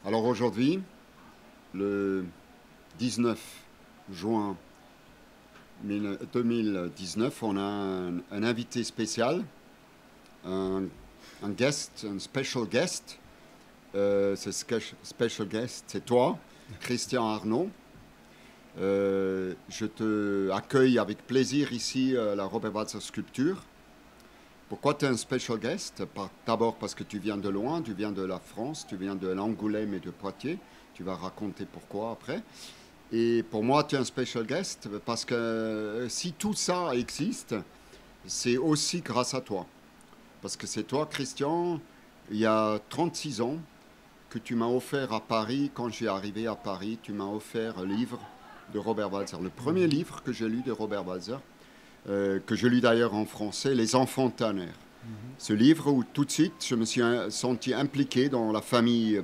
Alors aujourd'hui, le 19 juin 2019, on a un invité spécial, un guest, un special guest. Ce special guest, c'est toi, Christian Arnaud. Je te accueille avec plaisir ici à la Robert Walser Sculpture. Pourquoi tu es un special guest? D'abord parce que tu viens de loin, tu viens de la France, tu viens de l'Angoulême et de Poitiers. Tu vas raconter pourquoi après. Et pour moi, tu es un special guest parce que si tout ça existe, c'est aussi grâce à toi. Parce que c'est toi, Christian, il y a 36 ans, que tu m'as offert à Paris, quand j'ai arrivé à Paris, tu m'as offert un livre de Robert Walser. Le premier livre que j'ai lu de Robert Walser, que je lis d'ailleurs en français, Les Enfants Tanner. Ce livre où tout de suite je me suis senti impliqué dans la famille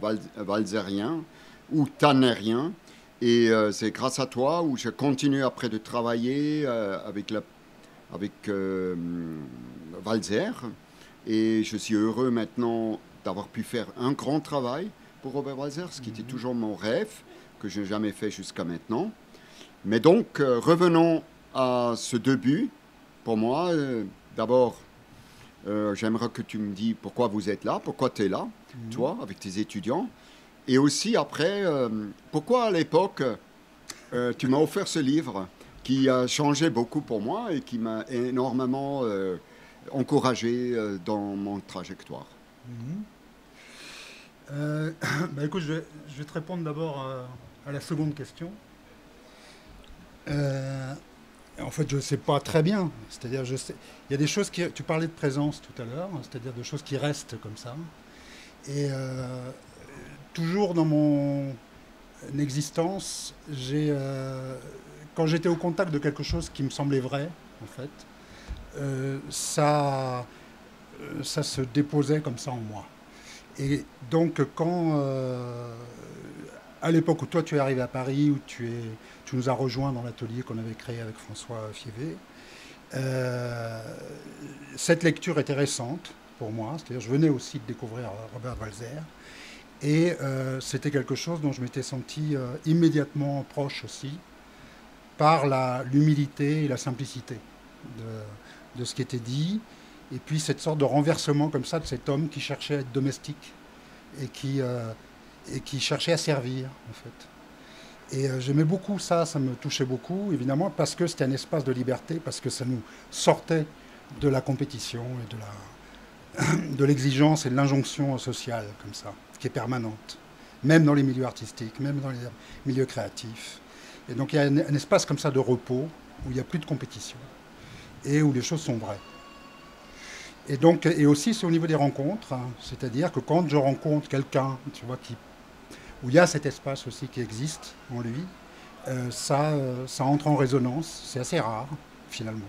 walsérien ou tannérien. Et c'est grâce à toi où je continue après de travailler avec Walser. Et je suis heureux maintenant d'avoir pu faire un grand travail pour Robert Walser, ce qui était toujours mon rêve, que je n'ai jamais fait jusqu'à maintenant. Mais donc, revenons à ce début. Pour moi, d'abord, j'aimerais que tu me dises pourquoi vous êtes là, pourquoi tu es là, toi, avec tes étudiants. Et aussi, après, pourquoi à l'époque, tu m'as offert ce livre qui a changé beaucoup pour moi et qui m'a énormément encouragé dans mon trajectoire. Bah écoute, je vais te répondre d'abord à la seconde question. En fait, je ne sais pas très bien. C'est-à-dire, il y a des choses qui... Tu parlais de présence tout à l'heure, c'est-à-dire des choses qui restent comme ça. Et toujours dans mon existence, quand j'étais au contact de quelque chose qui me semblait vrai, en fait, ça se déposait comme ça en moi. Et donc, à l'époque où toi tu es arrivé à Paris, où tu nous as rejoints dans l'atelier qu'on avait créé avec François Fievé, cette lecture était récente pour moi, c'est-à-dire je venais aussi de découvrir Robert Walser, et c'était quelque chose dont je m'étais senti immédiatement proche aussi, par l'humilité et la simplicité de ce qui était dit, et puis cette sorte de renversement comme ça de cet homme qui cherchait à être domestique et qui cherchait à servir, en fait. Et j'aimais beaucoup ça me touchait beaucoup, évidemment, parce que c'était un espace de liberté, parce que ça nous sortait de la compétition et de l'exigence et de l'injonction sociale, comme ça, qui est permanente, même dans les milieux artistiques, même dans les milieux créatifs. Et donc il y a un espace comme ça de repos, où il n'y a plus de compétition, et où les choses sont vraies. Et donc, et aussi, c'est au niveau des rencontres, hein, c'est-à-dire que quand je rencontre quelqu'un, tu vois, où il y a cet espace aussi qui existe en lui, ça entre en résonance, c'est assez rare, finalement.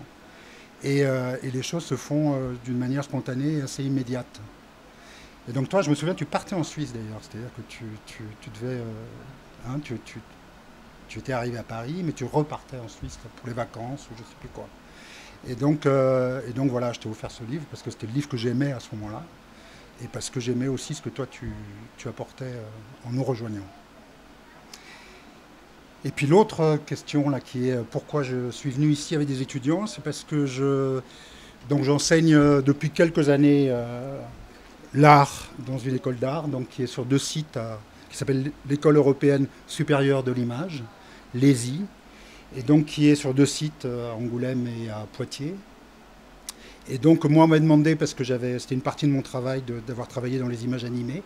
Et les choses se font d'une manière spontanée et assez immédiate. Et donc toi, je me souviens, tu partais en Suisse d'ailleurs, c'est-à-dire que tu devais... hein, tu étais arrivé à Paris, mais tu repartais en Suisse pour les vacances ou je ne sais plus quoi. Et donc voilà, je t'ai offert ce livre parce que c'était le livre que j'aimais à ce moment-là et parce que j'aimais aussi ce que toi tu apportais en nous rejoignant. Et puis l'autre question là qui est pourquoi je suis venu ici avec des étudiants, c'est parce que j'enseigne depuis quelques années l'art dans une école d'art, donc qui est sur 2 sites qui s'appelle l'École européenne supérieure de l'image, l'ESI, et donc qui est sur 2 sites, à Angoulême et à Poitiers. Et donc moi on m'a demandé, parce que c'était une partie de mon travail d'avoir travaillé dans les images animées,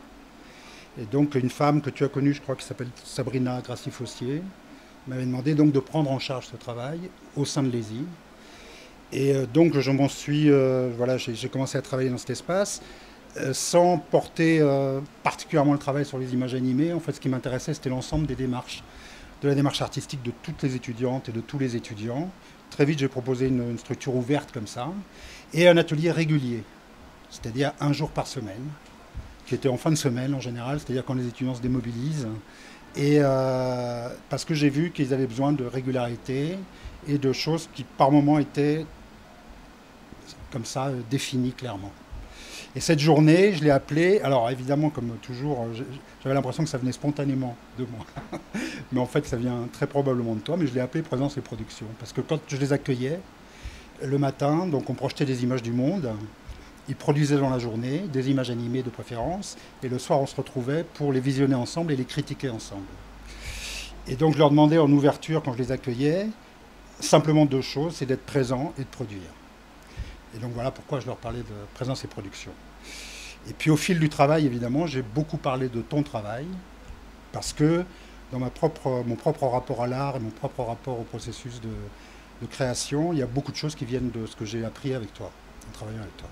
et donc une femme que tu as connue, je crois, qui s'appelle Sabrina Grassi-Fossier, m'avait demandé donc de prendre en charge ce travail au sein de l'ESI. Et donc je m'en suis, voilà, j'ai commencé à travailler dans cet espace, sans porter particulièrement le travail sur les images animées. En fait, ce qui m'intéressait, c'était l'ensemble des démarches, de la démarche artistique de toutes les étudiantes et de tous les étudiants. Très vite, j'ai proposé une structure ouverte comme ça, et un atelier régulier, c'est-à-dire 1 jour par semaine, qui était en fin de semaine en général, c'est-à-dire quand les étudiants se démobilisent, et parce que j'ai vu qu'ils avaient besoin de régularité et de choses qui par moments étaient comme ça définies clairement. Et cette journée, je l'ai appelée, alors évidemment, comme toujours, j'avais l'impression que ça venait spontanément de moi. Mais en fait, ça vient très probablement de toi, mais je l'ai appelée Présence et Production. Parce que quand je les accueillais, le matin, donc on projetait des images du monde, ils produisaient dans la journée, des images animées de préférence, et le soir, on se retrouvait pour les visionner ensemble et les critiquer ensemble. Et donc, je leur demandais en ouverture, quand je les accueillais, simplement deux choses, c'est d'être présent et de produire. Et donc voilà pourquoi je leur parlais de présence et production. Et puis au fil du travail, évidemment, j'ai beaucoup parlé de ton travail, parce que dans mon propre rapport à l'art et mon propre rapport au processus de création, il y a beaucoup de choses qui viennent de ce que j'ai appris avec toi, en travaillant avec toi.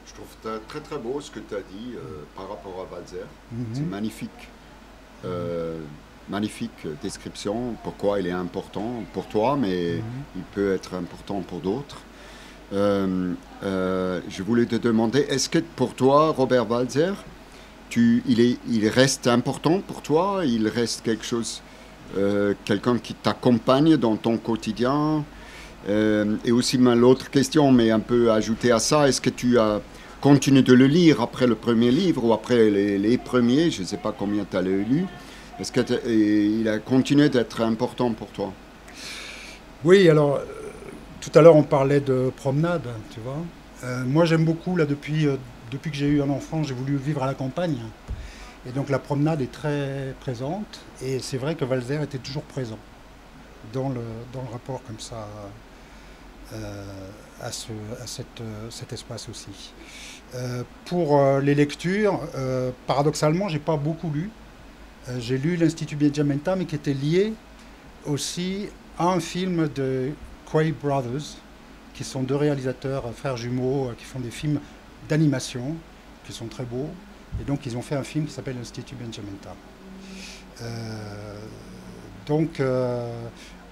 Je trouve très très beau ce que tu as dit par rapport à Walser. C'est Mhm. magnifique. Magnifique description, pourquoi il est important pour toi, mais Mhm. il peut être important pour d'autres. Je voulais te demander, est-ce que pour toi, Robert Walser, il reste important pour toi? Il reste quelque chose, quelqu'un qui t'accompagne dans ton quotidien? Et aussi l'autre question, mais un peu ajoutée à ça, est-ce que tu as continué de le lire après le premier livre ou après les premiers? Je ne sais pas combien tu as lu. Est-ce qu'il a continué d'être important pour toi? Oui, alors, tout à l'heure, on parlait de promenade, tu vois. Moi, j'aime beaucoup, là, depuis que j'ai eu un enfant, j'ai voulu vivre à la campagne. Et donc, la promenade est très présente. Et c'est vrai que Walser était toujours présent dans le, dans le rapport comme ça euh, cet espace aussi. Pour les lectures, paradoxalement, j'ai pas beaucoup lu. J'ai lu l'Institut Benjamenta, mais qui était lié aussi à un film de Quay Brothers, qui sont deux réalisateurs, frères jumeaux, qui font des films d'animation, qui sont très beaux. Et donc, ils ont fait un film qui s'appelle l'Institut Benjamenta. Euh, donc,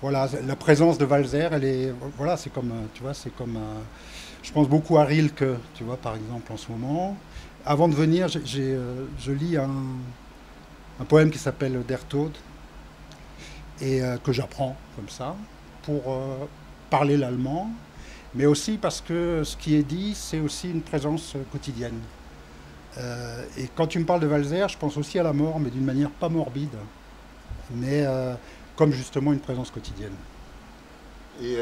voilà, la présence de Walser, elle est, voilà, c'est comme, tu vois, c'est comme, je pense beaucoup à Rilke, tu vois, par exemple, en ce moment. Avant de venir, je lis un poème qui s'appelle Der Tod et que j'apprends comme ça pour parler l'allemand, mais aussi parce que ce qui est dit, c'est aussi une présence quotidienne. Et quand tu me parles de Walser, je pense aussi à la mort, mais d'une manière pas morbide, mais comme justement une présence quotidienne. Et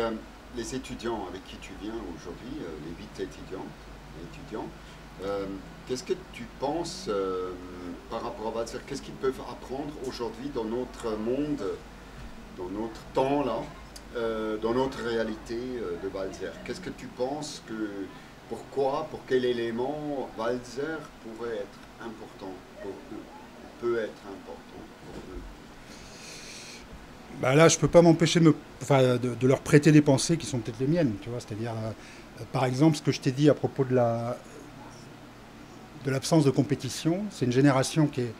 les étudiants avec qui tu viens aujourd'hui, les 8 étudiants, euh, qu'est-ce que tu penses par rapport à Walser? Qu'est-ce qu'ils peuvent apprendre aujourd'hui dans notre monde, dans notre temps là, dans notre réalité de Walser? Qu'est-ce que tu penses pourquoi, pour quel élément Walser pourrait être important pour eux, peut être important pour eux? Bah là, je peux pas m'empêcher enfin, de leur prêter des pensées qui sont peut-être les miennes, tu vois. C'est-à-dire, par exemple, ce que je t'ai dit à propos de l'absence de compétition, c'est une génération qui est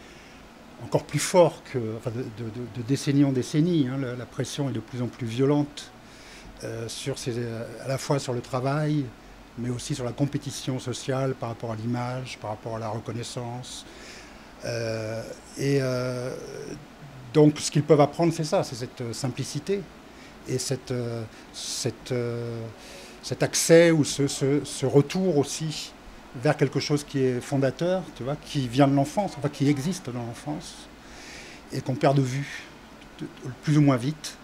encore plus forte que, enfin, de décennie en décennie. Hein. La pression est de plus en plus violente à la fois sur le travail, mais aussi sur la compétition sociale par rapport à l'image, par rapport à la reconnaissance. Euh, et donc, ce qu'ils peuvent apprendre, c'est ça, c'est cette simplicité et cet accès ou ce retour aussi vers quelque chose qui est fondateur, tu vois, qui vient de l'enfance, enfin qui existe dans l'enfance et qu'on perd de vue plus ou moins vite.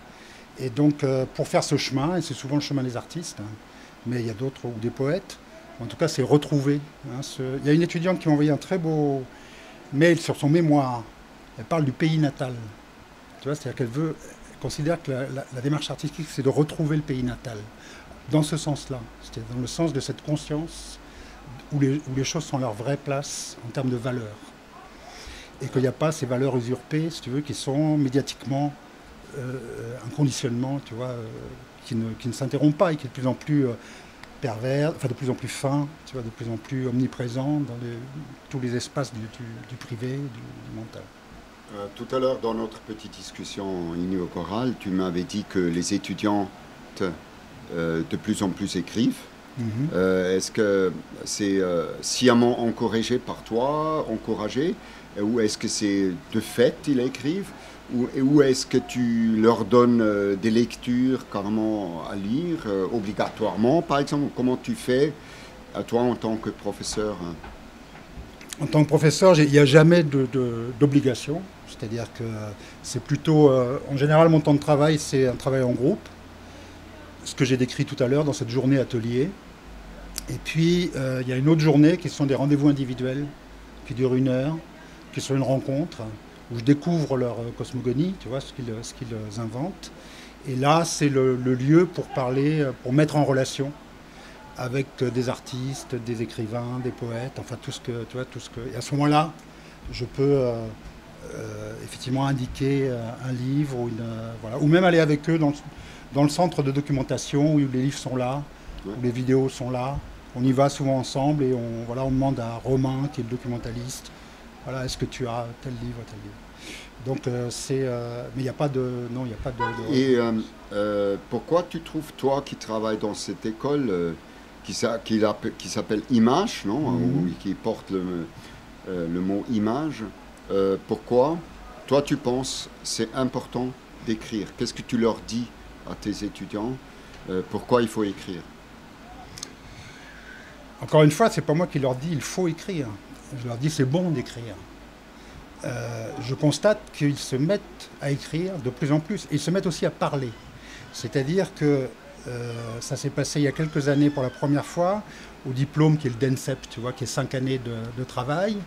Et donc, pour faire ce chemin, et c'est souvent le chemin des artistes, hein, mais il y a d'autres, ou des poètes, en tout cas, c'est retrouver. Hein, il y a une étudiante qui m'a envoyé un très beau mail sur son mémoire. Elle parle du pays natal. Tu vois, c'est-à-dire elle considère que la démarche artistique, c'est de retrouver le pays natal. Dans ce sens-là, c'est-à-dire dans le sens de cette conscience où les choses sont à leur vraie place en termes de valeurs. Et qu'il n'y a pas ces valeurs usurpées, si tu veux, qui sont médiatiquement un conditionnement, tu vois, qui ne s'interrompt pas et qui est de plus en plus pervers, enfin de plus en plus fin, tu vois, de plus en plus omniprésent dans tous les espaces du privé, du mental. Tout à l'heure, dans notre petite discussion inaugurale, tu m'avais dit que les étudiants de plus en plus écrivent. Mhm. Est-ce que c'est sciemment encouragé, ou est-ce que c'est de fait ils écrivent, ou est-ce que tu leur donnes des lectures carrément à lire, obligatoirement, par exemple? Comment tu fais À toi en tant que professeur? En tant que professeur, il n'y a jamais d'obligation. C'est-à-dire que c'est plutôt, en général, mon temps de travail, c'est un travail en groupe, ce que j'ai décrit tout à l'heure dans cette journée atelier. Et puis, il y a une autre journée qui sont des rendez-vous individuels, qui durent 1 heure, qui sont une rencontre, où je découvre leur cosmogonie, tu vois, ce qu'ils inventent. Et là, c'est le lieu pour parler, pour mettre en relation avec des artistes, des écrivains, des poètes, enfin tout ce que, tu vois, tout ce que. Et à ce moment-là, je peux effectivement indiquer un livre ou voilà, ou même aller avec eux dans le centre de documentation où les livres sont là, Ouais. où les vidéos sont là. On y va souvent ensemble et on demande à Romain, qui est le documentaliste, voilà, est-ce que tu as tel livre, tel livre. Donc mais il n'y a pas de, non, il n'y a pas de. Et pourquoi tu trouves, toi qui travailles dans cette école, qui s'appelle Image, non, ou qui porte le mot image, pourquoi, toi, tu penses c'est important d'écrire? Qu'est-ce que tu leur dis à tes étudiants? Pourquoi il faut écrire? Encore une fois, c'est pas moi qui leur dis il faut écrire. Je leur dis c'est bon d'écrire. Je constate qu'ils se mettent à écrire de plus en plus et ils se mettent aussi à parler. C'est-à-dire que ça s'est passé il y a quelques années pour la première fois au diplôme qui est le DENSEP, tu vois, qui est 5 années de travail.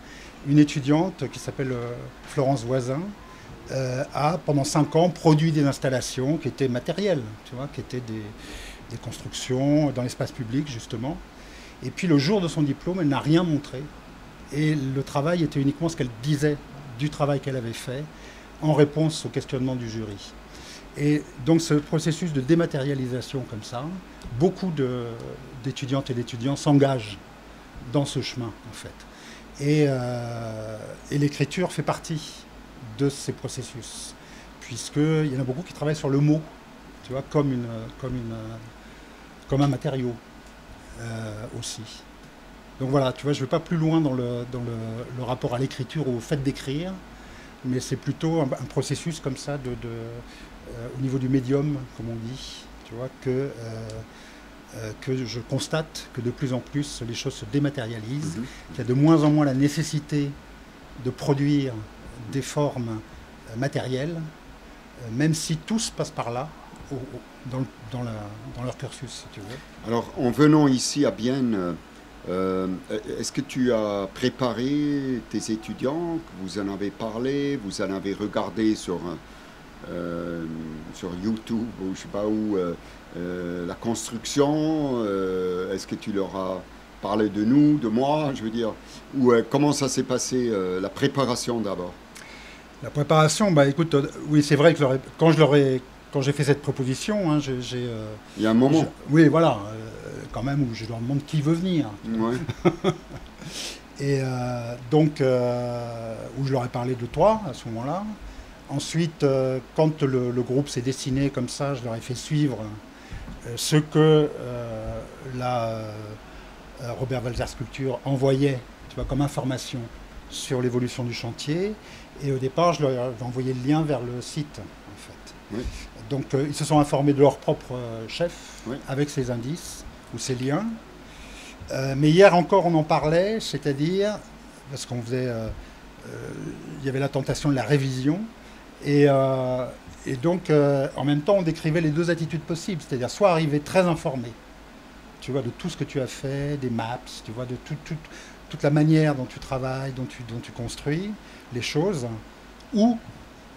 Une étudiante qui s'appelle Florence Voisin a pendant 5 ans produit des installations qui étaient matérielles, tu vois, qui étaient des constructions dans l'espace public justement. Et puis le jour de son diplôme, elle n'a rien montré. Et le travail était uniquement ce qu'elle disait du travail qu'elle avait fait en réponse au questionnement du jury. Et donc ce processus de dématérialisation comme ça, beaucoup d'étudiantes et d'étudiants s'engagent dans ce chemin en fait. Et l'écriture fait partie de ces processus, puisqu'il y en a beaucoup qui travaillent sur le mot, tu vois, comme un matériau aussi. Donc voilà, tu vois, je ne vais pas plus loin dans le rapport à l'écriture ou au fait d'écrire, mais c'est plutôt un processus comme ça au niveau du médium, comme on dit, tu vois, que je constate que de plus en plus les choses se dématérialisent, qu'il y a de moins en moins la nécessité de produire des formes matérielles, même si tous passent par là, dans leur cursus, si tu veux. Alors, en venant ici à Bienne, est-ce que tu as préparé tes étudiants, que vous en avez parlé, vous en avez regardé sur YouTube ou je ne sais pas où, la construction, est-ce que tu leur as parlé de nous, de moi, je veux dire, ou comment ça s'est passé, la préparation d'abord? La préparation, bah écoute, oui, c'est vrai que quand j'ai fait cette proposition, hein, il y a un moment. Oui, voilà, quand même, où je leur demande qui veut venir. Ouais. Et donc, où je leur ai parlé de toi à ce moment-là. Ensuite, quand le groupe s'est dessiné comme ça, je leur ai fait suivre ce que Robert Walser Sculpture envoyait, tu vois, comme information sur l'évolution du chantier. Et au départ, je leur ai envoyé le lien vers le site, en fait. Oui. Donc, ils se sont informés de leur propre chef, Oui. avec ces indices ou ces liens. Mais hier encore, on en parlait, c'est-à-dire, parce qu'on faisait... il y avait la tentation de la révision. Et donc, en même temps, on décrivait les deux attitudes possibles, c'est-à-dire soit arriver très informé, tu vois, de tout ce que tu as fait, des maps, tu vois, de toute la manière dont tu travailles, dont tu construis les choses, ou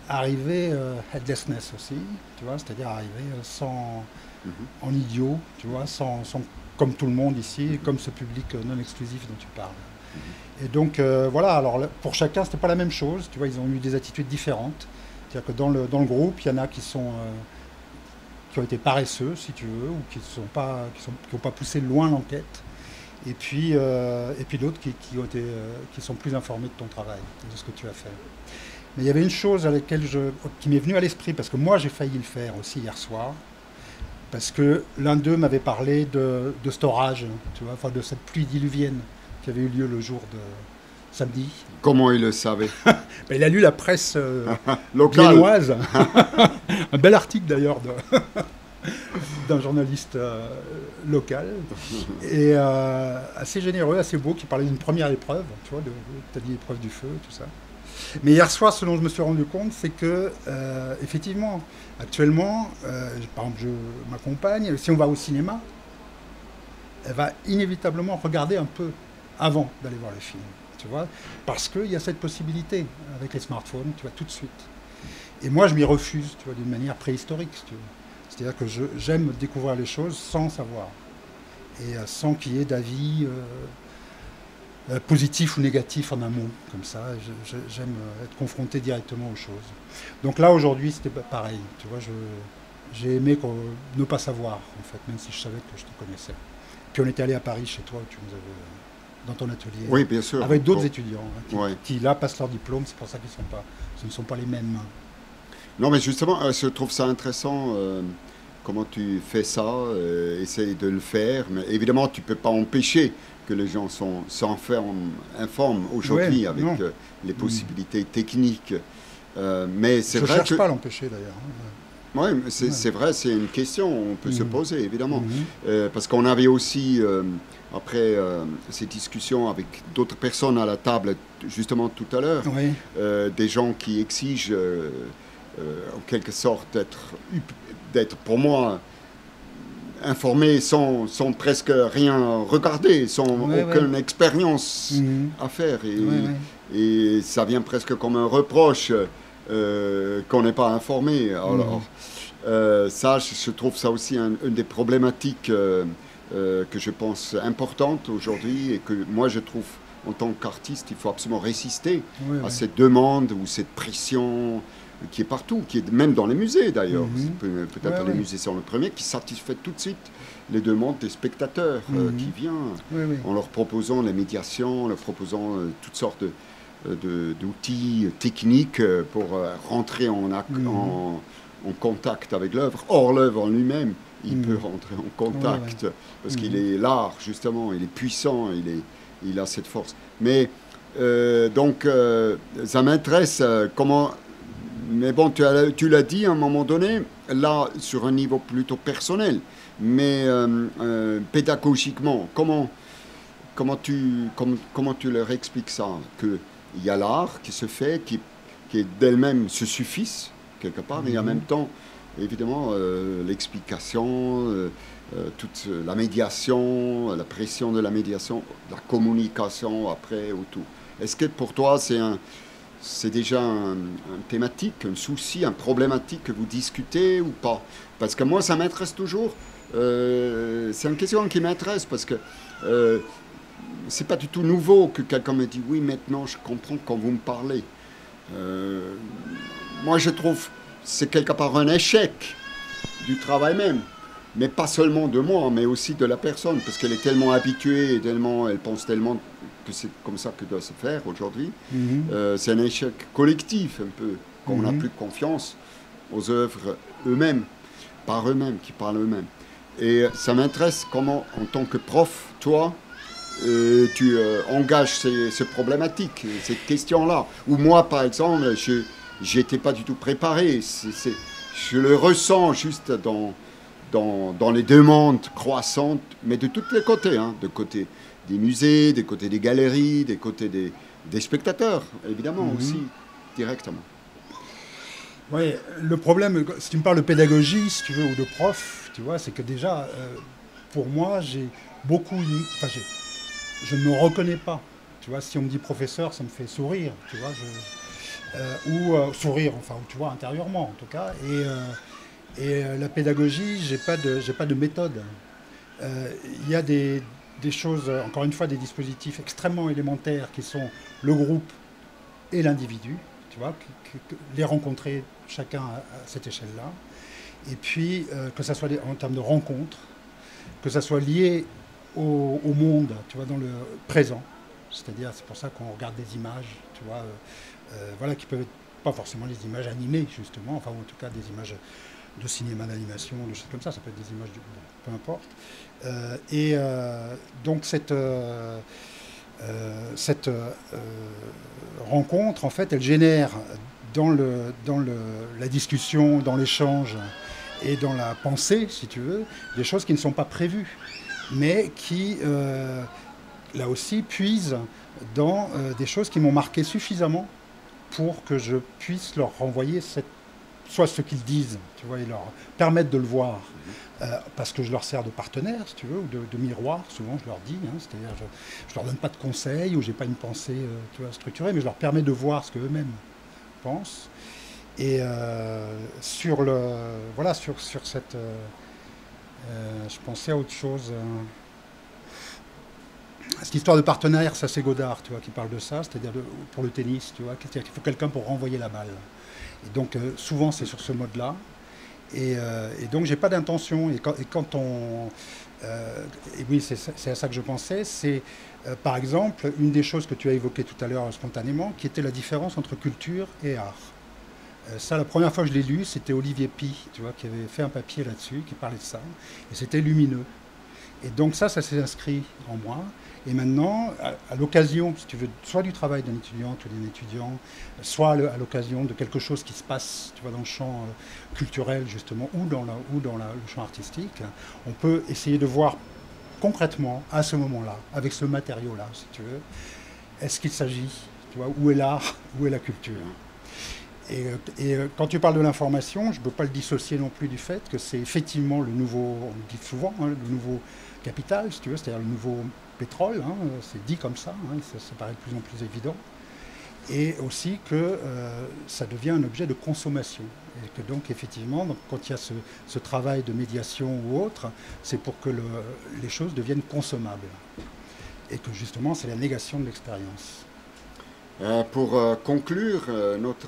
arriver headlessness aussi, tu vois, c'est-à-dire arriver en idiot, tu vois, sans comme tout le monde ici, comme ce public non exclusif dont tu parles. Et donc, voilà, alors pour chacun, c'était pas la même chose, tu vois, ils ont eu des attitudes différentes. C'est-à-dire que dans le groupe, il y en a qui ont été paresseux, si tu veux, ou qui n'ont pas poussé loin l'enquête. Et puis d'autres qui sont plus informés de ton travail, de ce que tu as fait. Mais il y avait une chose qui m'est venue à l'esprit, parce que moi j'ai failli le faire aussi hier soir, parce que l'un d'eux m'avait parlé de cet orage, tu vois, enfin de cette pluie diluvienne qui avait eu lieu le jour de samedi. Comment il le savait? Il a lu la presse locale. viennoise. Un bel article d'ailleurs d'un journaliste local, et assez généreux, assez beau, qui parlait d'une première épreuve, tu vois, tu as dit épreuve du feu, tout ça. Mais hier soir, ce dont je me suis rendu compte, c'est que, effectivement, actuellement, par exemple, ma compagne, si on va au cinéma, elle va inévitablement regarder un peu avant d'aller voir le film, tu vois, parce qu'il y a cette possibilité avec les smartphones, tu vois, tout de suite. Et moi, je m'y refuse, tu vois, d'une manière préhistorique, si tu veux. C'est-à-dire que j'aime découvrir les choses sans savoir, et sans qu'il y ait d'avis positif ou négatif en amont, comme ça. J'aime être confronté directement aux choses. Donc là, aujourd'hui, c'était pareil, tu vois, j'ai aimé ne pas savoir, en fait, même si je savais que je te connaissais. Puis on était allé à Paris chez toi, où tu nous avais, dans ton atelier, Oui, bien sûr. avec d'autres étudiants Ouais. qui, là, passent leur diplôme. C'est pour ça qu'ils ce ne sont pas les mêmes. Non, mais justement, je trouve ça intéressant comment tu fais ça, essaye de le faire. Mais évidemment, tu ne peux pas empêcher que les gens s'informent aujourd'hui Ouais, avec non. les possibilités techniques. Mais c'est Je ne vrai cherche que... pas à l'empêcher, d'ailleurs. Oui, Ouais. c'est vrai, c'est une question, on peut se poser, évidemment. Mhm. Parce qu'on avait aussi, après ces discussions avec d'autres personnes à la table, justement tout à l'heure, Oui. des gens qui exigent, en quelque sorte, d'être pour moi informés sans presque rien regarder, sans Ouais, ouais. aucune expérience Mhm. à faire. Ouais, ouais. Et ça vient presque comme un reproche qu'on n'est pas informé. Alors, ça, je trouve ça aussi une des problématiques que je pense importantes aujourd'hui et que moi je trouve en tant qu'artiste, il faut absolument résister Ouais, à ouais. cette demande ou cette pression qui est partout, qui est même dans les musées d'ailleurs. Mhm. Peut-être Ouais, les ouais. musées sont le premier, qui satisfait tout de suite les demandes des spectateurs qui viennent Ouais, ouais. en leur proposant les médiations, en leur proposant toutes sortes d'outils techniques pour rentrer en contact avec l'œuvre. Or, l'œuvre en lui-même, il peut rentrer en contact parce qu'il est l'art, justement, il est puissant, il a cette force. Mais donc, ça m'intéresse comment... Mais bon, tu l'as dit à un moment donné, là, sur un niveau plutôt personnel, mais pédagogiquement, comment tu leur expliques ça? Qu'il y a l'art qui se fait, qui d'elle-même se suffisent, quelque part, et en même temps, évidemment, l'explication, toute la médiation, la pression de la médiation, la communication après, autour. Est-ce que pour toi, c'est déjà un thématique, un souci, un problématique que vous discutez ou pas? Parce que moi, ça m'intéresse toujours. C'est une question qui m'intéresse parce que c'est pas du tout nouveau que quelqu'un me dit oui, maintenant je comprends quand vous me parlez. Moi, je trouve c'est quelque part un échec du travail même, mais pas seulement de moi, mais aussi de la personne, parce qu'elle est tellement habituée, elle pense tellement que c'est comme ça que doit se faire aujourd'hui. C'est un échec collectif un peu, quand on n'a plus confiance aux œuvres eux-mêmes, par eux-mêmes, qui parlent eux-mêmes. Et ça m'intéresse comment, en tant que prof, toi, tu engages ces problématiques, ces questions-là. Ou moi, par exemple, je n'étais pas du tout préparé. Je le ressens juste dans les demandes croissantes, mais de tous les côtés, hein, de côté des musées, des côtés des galeries, des côtés des spectateurs, évidemment aussi, directement. Oui, le problème, si tu me parles de pédagogie, si tu veux, ou de prof, tu vois, c'est que déjà, pour moi, j'ai beaucoup... Enfin, je ne me reconnais pas. Tu vois, si on me dit professeur, ça me fait sourire, tu vois, ou sourire, enfin, tu vois, intérieurement, en tout cas. Et la pédagogie, j'ai pas de méthode. Il y a des choses, encore une fois, des dispositifs extrêmement élémentaires qui sont le groupe et l'individu, tu vois, les rencontrer chacun à cette échelle-là. Et puis, que ça soit en termes de rencontres, que ça soit lié au monde, tu vois, dans le présent. C'est-à-dire, c'est pour ça qu'on regarde des images, tu vois, voilà, qui peuvent être pas forcément les images animées, justement, enfin, ou en tout cas des images de cinéma d'animation, de choses comme ça peut être des images, peu importe. Donc, cette rencontre, en fait, elle génère dans la discussion, dans l'échange et dans la pensée, si tu veux, des choses qui ne sont pas prévues, mais qui, là aussi, puisent dans des choses qui m'ont marqué suffisamment pour que je puisse leur renvoyer soit ce qu'ils disent, tu vois, et leur permettre de le voir, parce que je leur sers de partenaire, si tu veux, ou de miroir, souvent je leur dis, hein, c'est-à-dire je leur donne pas de conseils, ou j'ai pas une pensée tu vois, structurée, mais je leur permets de voir ce qu'eux-mêmes pensent. Et voilà, sur cette... je pensais à autre chose. Cette histoire de partenaire, ça c'est Godard, tu vois, qui parle de ça, c'est-à-dire pour le tennis, tu vois, c'est-à-dire qu'il faut quelqu'un pour renvoyer la balle. Et donc souvent c'est sur ce mode-là. Et donc j'ai pas d'intention. Et quand on... et oui, c'est à ça que je pensais, c'est par exemple une des choses que tu as évoquées tout à l'heure spontanément, qui était la différence entre culture et art. Ça, la première fois que je l'ai lu, c'était Olivier Py, tu vois, qui avait fait un papier là-dessus, qui parlait de ça, et c'était lumineux. Et donc ça s'est inscrit en moi. Et maintenant, à l'occasion, si tu veux, soit du travail d'un étudiant ou d'un étudiant, soit à l'occasion de quelque chose qui se passe, tu vois, dans le champ culturel justement, ou dans le champ artistique, on peut essayer de voir concrètement, à ce moment-là, avec ce matériau-là, si tu veux, est-ce qu'il s'agit, tu vois, où est l'art, où est la culture. Et quand tu parles de l'information, je ne peux pas le dissocier non plus du fait que c'est effectivement le nouveau, on le dit souvent, hein, le nouveau capital, si tu veux, c'est-à-dire le nouveau pétrole, hein, c'est dit comme ça, hein, ça paraît de plus en plus évident, et aussi que ça devient un objet de consommation. Et que donc effectivement, quand il y a ce travail de médiation ou autre, c'est pour que les choses deviennent consommables. Et que justement, c'est la négation de l'expérience. Pour conclure notre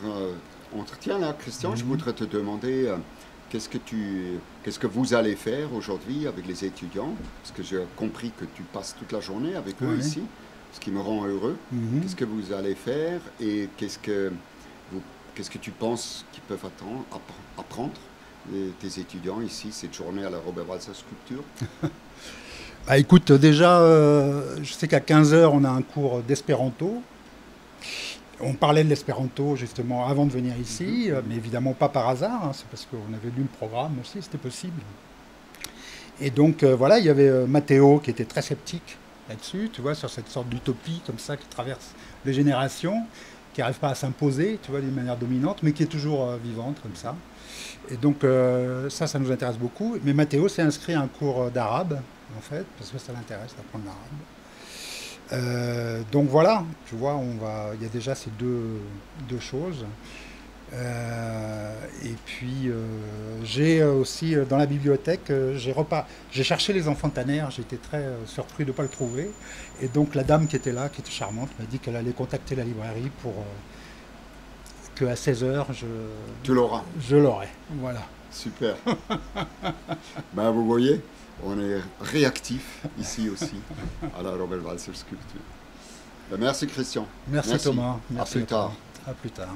entretien, là, Christian, je voudrais te demander qu'est-ce que vous allez faire aujourd'hui avec les étudiants, parce que j'ai compris que tu passes toute la journée avec eux ici, ce qui me rend heureux. Qu'est-ce que vous allez faire et qu'est-ce que tu penses qu'ils peuvent apprendre tes étudiants ici, cette journée à la Robert Walser Sculpture? Bah, écoute, déjà, je sais qu'à 15 h, on a un cours d'espéranto. On parlait de l'espéranto justement avant de venir ici, mais évidemment pas par hasard, hein, c'est parce qu'on avait lu le programme aussi, c'était possible. Et donc voilà, il y avait Matteo qui était très sceptique là-dessus, tu vois, sur cette sorte d'utopie comme ça qui traverse les générations, qui n'arrive pas à s'imposer, tu vois, d'une manière dominante, mais qui est toujours vivante comme ça. Et donc ça nous intéresse beaucoup. Mais Matteo s'est inscrit à un cours d'arabe, en fait, parce que ça l'intéresse d'apprendre l'arabe. Donc voilà, tu vois, il y a déjà ces deux choses. Et puis j'ai aussi dans la bibliothèque, j'ai cherché les enfants Tanner, j'étais très surpris de ne pas le trouver. Et donc la dame qui était là, qui était charmante, m'a dit qu'elle allait contacter la librairie pour qu'à 16 h, tu l'auras. Je l'aurai, voilà. Super. Ben, vous voyez, on est réactif ici aussi à la Robert Walser Sculpture. Ben, merci Christian. Merci Thomas. Merci à plus tard. À plus tard.